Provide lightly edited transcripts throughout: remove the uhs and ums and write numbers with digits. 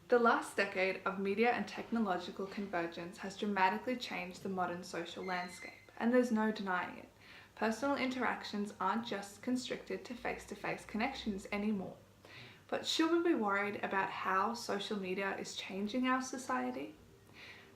The last decade of media and technological convergence has dramatically changed the modern social landscape, and there's no denying it. Personal interactions aren't just constricted to face-to-face connections anymore. But should we be worried about how social media is changing our society?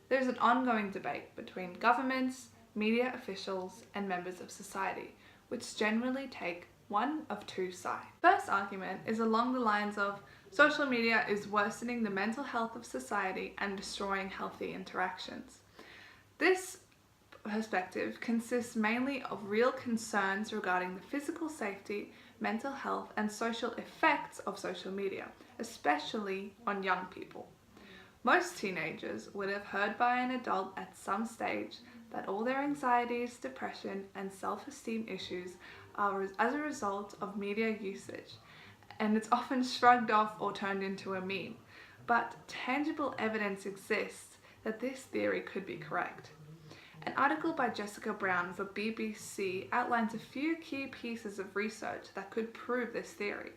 There's an ongoing debate between governments, media officials, and members of society, which generally take one of two sides. First argument is along the lines of social media is worsening the mental health of society and destroying healthy interactions. This perspective consists mainly of real concerns regarding the physical safety, mental health, and social effects of social media, especially on young people. Most teenagers would have heard by an adult at some stage that all their anxieties, depression, and self-esteem issues are as a result of media usage, and it's often shrugged off or turned into a meme. But tangible evidence exists that this theory could be correct. An article by Jessica Brown for BBC outlines a few key pieces of research that could prove this theory.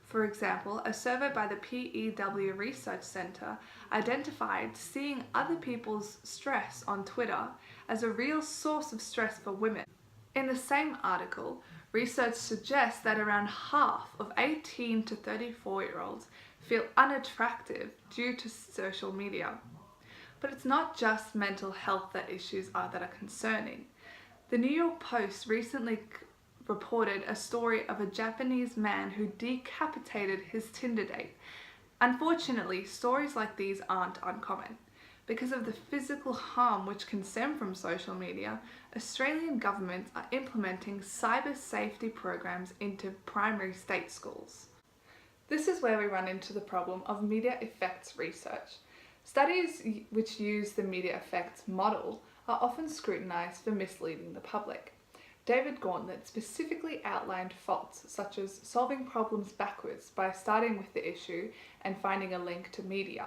For example, a survey by the PEW Research Centre identified seeing other people's stress on Twitter as a real source of stress for women. In the same article, research suggests that around half of 18 to 34-year-olds feel unattractive due to social media. But it's not just mental health that are concerning. The New York Post recently reported a story of a Japanese man who decapitated his Tinder date. Unfortunately, stories like these aren't uncommon. Because of the physical harm which can stem from social media, Australian governments are implementing cyber safety programs into primary state schools. This is where we run into the problem of media effects research. Studies which use the media effects model are often scrutinised for misleading the public. David Gauntlet specifically outlined faults such as solving problems backwards by starting with the issue and finding a link to media,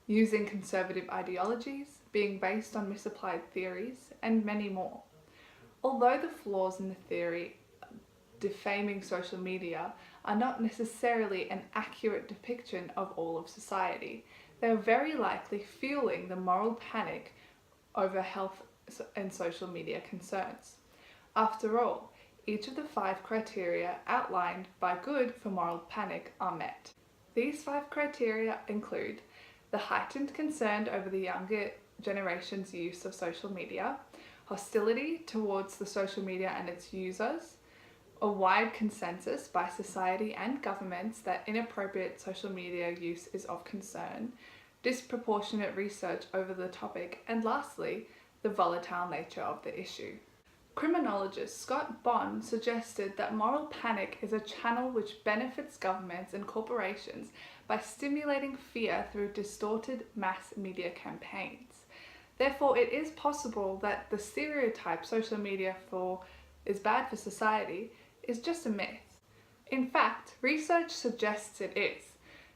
using conservative ideologies, being based on misapplied theories, and many more. Although the flaws in the theory defaming social media are not necessarily an accurate depiction of all of society, they are very likely fueling the moral panic over health and social media concerns. After all, each of the 5 criteria outlined by Good for moral panic are met. These 5 criteria include the heightened concern over the younger generation's use of social media, hostility towards the social media and its users, a wide consensus by society and governments that inappropriate social media use is of concern, disproportionate research over the topic, and lastly, the volatile nature of the issue. Criminologist Scott Bond suggested that moral panic is a channel which benefits governments and corporations by stimulating fear through distorted mass media campaigns. Therefore, it is possible that the stereotype social media is bad for society is just a myth. In fact, research suggests it is.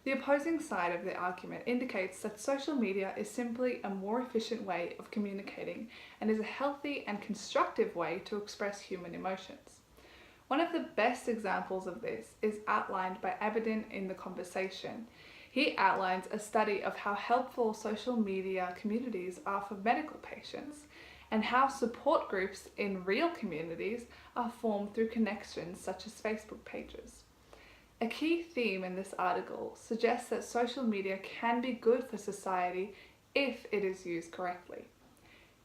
The opposing side of the argument indicates that social media is simply a more efficient way of communicating and is a healthy and constructive way to express human emotions. One of the best examples of this is outlined by Aberdeen in The Conversation. He outlines a study of how helpful social media communities are for medical patients and how support groups in real communities are formed through connections such as Facebook pages. A key theme in this article suggests that social media can be good for society if it is used correctly.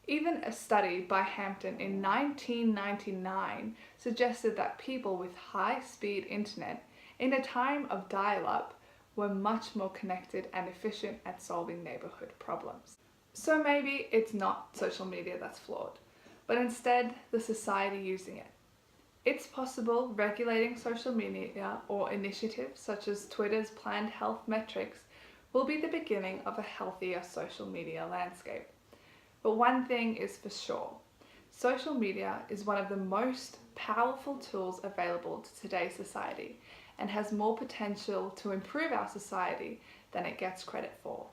Even a study by Hampton in 1999 suggested that people with high-speed internet in a time of dial-up were much more connected and efficient at solving neighborhood problems. So maybe it's not social media that's flawed, but instead the society using it. It's possible regulating social media or initiatives such as Twitter's planned health metrics will be the beginning of a healthier social media landscape. But one thing is for sure, social media is one of the most powerful tools available to today's society and has more potential to improve our society than it gets credit for.